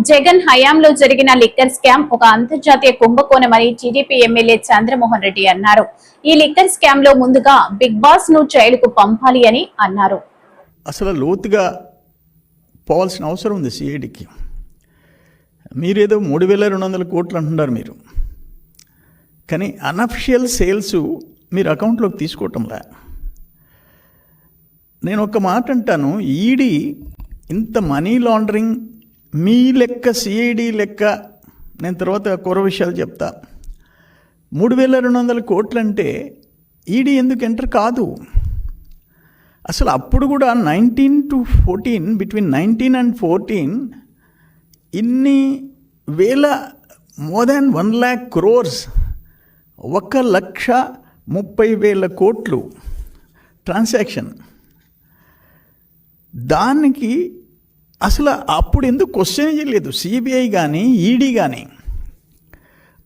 జగన్ హయాంలో జరిగిన liquor scam ఒక అంతర్జాతీయ కుంభకోణమని టీడీపీ ఎమ్మెల్యే చంద్రమోహన్ రెడ్డి అన్నారు. ఈ లిక్కర్ స్కామ్ లో ముందుగా బిగ్ బాస్ ను జైలుకు పంపాలి అని అన్నారు. అసలు లోతుగా పోవాల్సిన అవసరం ఉంది సిఐడికి. మీరేదో 3,200 కోట్లు అంటున్నారు మీరు, కానీ అన్అఫిషియల్ సేల్స్ మీరు అకౌంట్లోకి తీసుకోవటంలా. నేను ఒక మాట అంటాను, ఈడీ ఇంత మనీ లాండరింగ్ మీ లెక్క సిఐడి లెక్క, నేను తర్వాత కూర విషయాలు చెప్తా. 3,200 కోట్లు అంటే ఈడీ ఎందుకు ఎంటర్ కాదు? అసలు అప్పుడు కూడా 19 to 14, బిట్వీన్ 19 and 14 ఇన్ని వేల, మోర్ దాన్ 1 lakh crores, 1,30,000 కోట్లు ట్రాన్సాక్షన్. దానికి అసలు అప్పుడు ఎందుకు క్వశ్చన్ చేయలేదు సిబిఐ కానీ ఈడీ కానీ.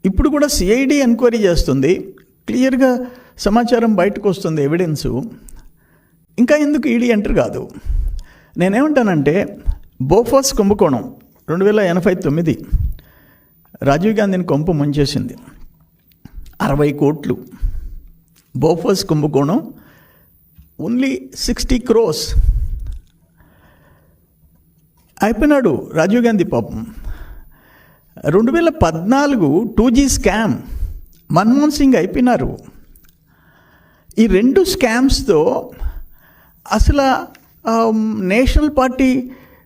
ఇప్పుడు కూడా సిఐడి ఎంక్వైరీ చేస్తుంది, క్లియర్గా సమాచారం బయటకు వస్తుంది, ఎవిడెన్సు. ఇంకా ఎందుకు ఈడీ ఎంటర్ కాదు? నేనేమంటానంటే, బోఫోర్స్ కుంభకోణం 2089 రాజీవ్ గాంధీని కొంప ముంచేసింది, 60 కోట్లు. బోఫోర్స్ కుంభకోణం ఓన్లీ 60 crores అయిపోయినాడు రాజీవ్ గాంధీ పాపం. 2014 2G స్కామ్, మన్మోహన్ సింగ్ అయిపోయినారు. ఈ 2 స్కామ్స్తో అసలు నేషనల్ పార్టీ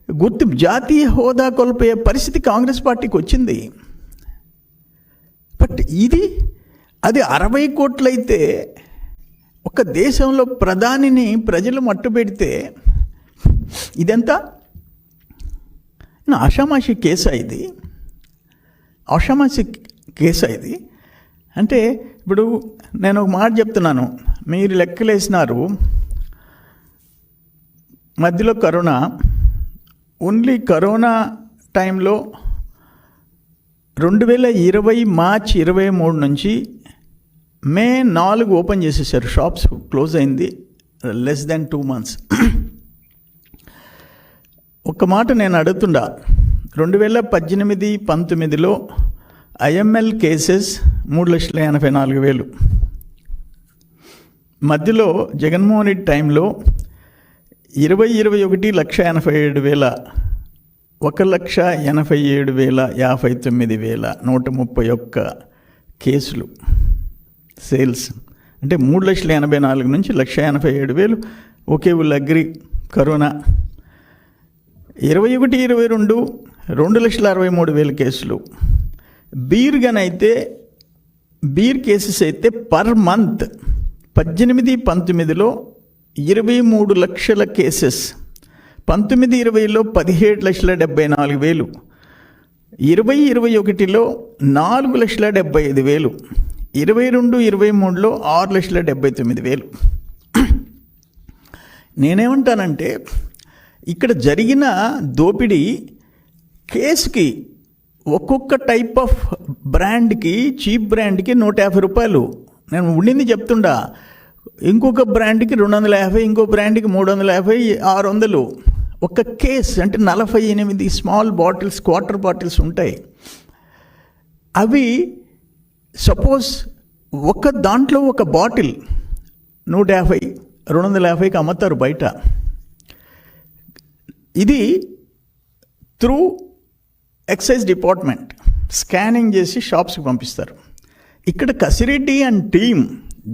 గుర్తు, జాతీయ హోదా కోల్పోయే పరిస్థితి కాంగ్రెస్ పార్టీకి వచ్చింది. బట్ అది 60 కోట్లయితే, ఒక దేశంలో ప్రధానిని ప్రజలు మట్టుబెడితే ఇదంతా ఆషామాషి కేసా ఇది? ఆషామాషి కేసా ఇది? అంటే ఇప్పుడు నేను ఒక మాట చెప్తున్నాను, మీరు లెక్కలేసినారు, మధ్యలో కరోనా, ఓన్లీ కరోనా టైంలో 2020 మార్చి 23 నుంచి మే 4 ఓపెన్ చేసేసారు, షాప్స్ క్లోజ్ అయింది, లెస్ దాన్ 2 months. ఒక మాట నేను అడుగుతుండా, 2018-19లో ఐఎంఎల్ కేసెస్ 3,84,000. మధ్యలో జగన్మోహన్ రెడ్డి టైంలో 2021 1,87,000, 1,87,059,000, 131 కేసులు సేల్స్. అంటే 3,84,000 నుంచి 1,87,000 ఒకే ఊళ్ళో అగ్రి కరోనా. 21-22 2,63,000 కేసులు. బీర్ కేసెస్ అయితే పర్ మంత్ 18-19లో 23 లక్షల కేసెస్, 19-20లో 17,74,000, 20-21లో 4,75,000, 22-23లో 6,79,000. నేనేమంటానంటే, ఇక్కడ జరిగిన దోపిడీ కేసుకి ఒక్కొక్క టైప్ ఆఫ్ బ్రాండ్కి, చీప్ బ్రాండ్కి 150 రూపాయలు. నేను ఉండింది చెప్తుండా, ఇంకొక బ్రాండ్కి 250, ఇంకో బ్రాండ్కి 350, 600 ఒక కేస్. అంటే 48 స్మాల్ బాటిల్స్, క్వార్టర్ బాటిల్స్ ఉంటాయి. అవి సపోజ్ ఒక దాంట్లో ఒక బాటిల్ 150, 250కి అమ్ముతారు బయట. ఇది త్రూ ఎక్సైజ్ డిపార్ట్మెంట్ స్కానింగ్ చేసి షాప్స్కి పంపిస్తారు. ఇక్కడ Kasireddy and team,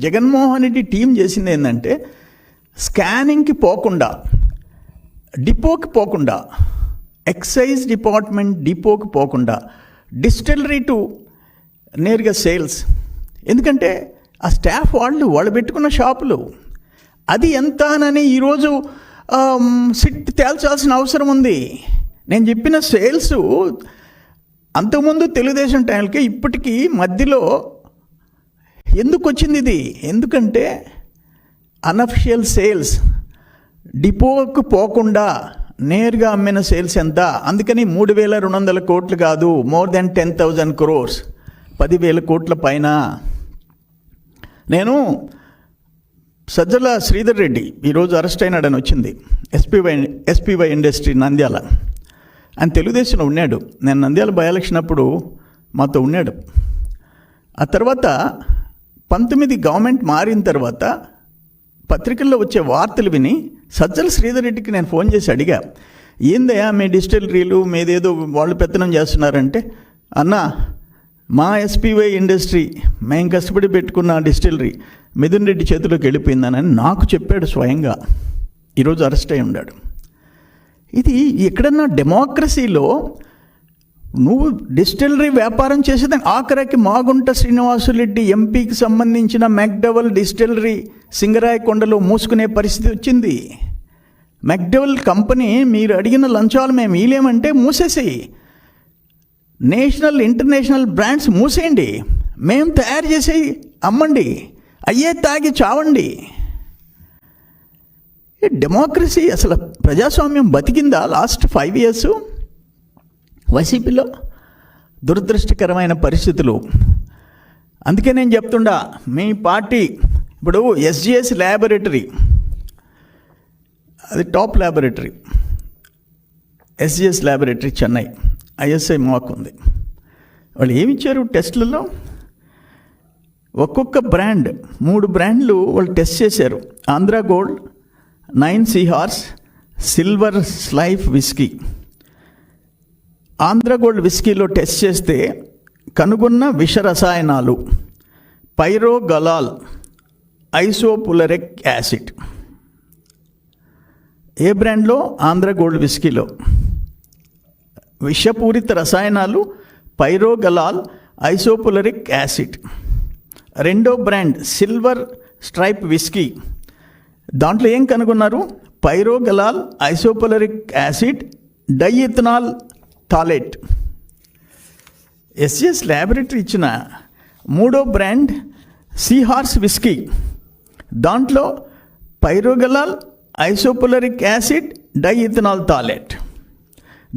Jaganmohan Reddy team చేసింది ఏంటంటే, స్కానింగ్కి పోకుండా, డిపోకి పోకుండా, ఎక్సైజ్ డిపార్ట్మెంట్ డిపోకి పోకుండా డిస్టిలరీ టు నేరుగా సేల్స్. ఎందుకంటే ఆ స్టాఫ్ వాళ్ళు పెట్టుకున్న షాపులు, అది ఎంత అని ఈరోజు సిట్ తేల్చాల్సిన అవసరం ఉంది. నేను చెప్పిన సేల్స్ అంతకుముందు తెలుగుదేశం టైంకి ఇప్పటికీ మధ్యలో ఎందుకు వచ్చింది ఇది? ఎందుకంటే అన్అఫిషియల్ సేల్స్, డిపోకు పోకుండా నేరుగా అమ్మిన సేల్స్ ఎంత? అందుకని 3,200 కోట్లు కాదు, మోర్ దెన్ 10,000 crores, 10,000 కోట్ల పైన. నేను సజ్జల శ్రీధర్ రెడ్డి ఈరోజు అరెస్ట్ అయినాడని వచ్చింది, ఎస్పీవై ఇండస్ట్రీ నంద్యాల. ఆయన తెలుగుదేశంలో ఉన్నాడు. నేను నంద్యాల బై ఎలక్షన్ అప్పుడు మాతో ఉన్నాడు. ఆ తర్వాత 19 గవర్నమెంట్ మారిన తర్వాత పత్రికల్లో వచ్చే వార్తలు విని సజ్జల శ్రీధర్ రెడ్డికి నేను ఫోన్ చేసి అడిగా, ఏందయ్యా మీ డిస్టిలరీలు మీదేదో వాళ్ళు పెత్తనం చేస్తున్నారంటే, అన్నా మా ఎస్పీవై ఇండస్ట్రీ మేము కష్టపడి పెట్టుకున్న డిస్టిలరీ మిథున్ రెడ్డి చేతిలోకి వెళ్ళిపోయిందని నాకు చెప్పాడు స్వయంగా. ఈరోజు అరెస్ట్ అయి ఉన్నాడు. ఇది ఎక్కడన్నా డెమోక్రసీలో నువ్వు డిస్టిలరీ వ్యాపారం చేసేదాన్ని ఆఖరికి మాగుంట శ్రీనివాసులరెడ్డి ఎంపీకి సంబంధించిన మెక్డవల్ డిస్టిలరీ సింగరాయకొండలో మూసుకునే పరిస్థితి వచ్చింది. మెక్డవల్ కంపెనీ మీరు అడిగిన లంచాలు మేము ఇలేమంటే మూసేసేయి, నేషనల్ ఇంటర్నేషనల్ బ్రాండ్స్ మూసేయండి, మేము తయారు చేసి అమ్మండి, అయ్యే తాగి చావండి. డెమోక్రసీ అసలు ప్రజాస్వామ్యం బతికిందా లాస్ట్ 5 years? వైసీపీలో దురదృష్టకరమైన పరిస్థితులు. అందుకే నేను చెప్తుండా, మీ పార్టీ ఇప్పుడు ఎస్జిఎస్ ల్యాబొరేటరీ అది top laboratory, SGS laboratory Chennai, ISI మాకు ఉంది. వాళ్ళు ఏమిచ్చారు టెస్టులలో? ఒక్కొక్క బ్రాండ్ 3 బ్రాండ్లు వాళ్ళు టెస్ట్ చేశారు. Andhra Gold, 9 Seahorse, Silver Stripe whisky. Andhra Gold విస్కీలో టెస్ట్ చేస్తే కనుగొన్న విష రసాయనాలు పైరోగలాల్, ఐసోపులరిక్ యాసిడ్. ఏ బ్రాండ్లో? ఆంధ్ర గోల్డ్ విస్కీలో విషపూరిత రసాయనాలు పైరోగలాల్, ఐసోపులరిక్ యాసిడ్. రెండో బ్రాండ్ సిల్వర్ స్ట్రైప్ విస్కీ, దాంట్లో ఏం కనుగొన్నారు? పైరోగలాల్, ఐసోపులరిక్ acid, diethyl phthalate. SGS laboratory ఇచ్చిన మూడో బ్రాండ్ సీహార్స్ విస్కీ, దాంట్లో పైరోగలాల్, ఐసోపులరిక్ యాసిడ్, డైఇథనాల్ థాలేట్.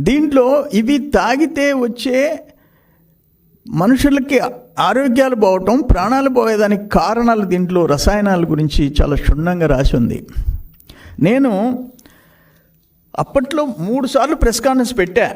దీంట్లో ఇవి తాగితే వచ్చే మనుషులకి ఆరోగ్యాలు పోవటం, ప్రాణాలు పోయేదానికి కారణాలు దీంట్లో రసాయనాల గురించి చాలా క్షుణ్ణంగా రాసి ఉంది. నేను అప్పట్లో 3 సార్లు ప్రెస్ కాన్ఫరెన్స్ పెట్టా.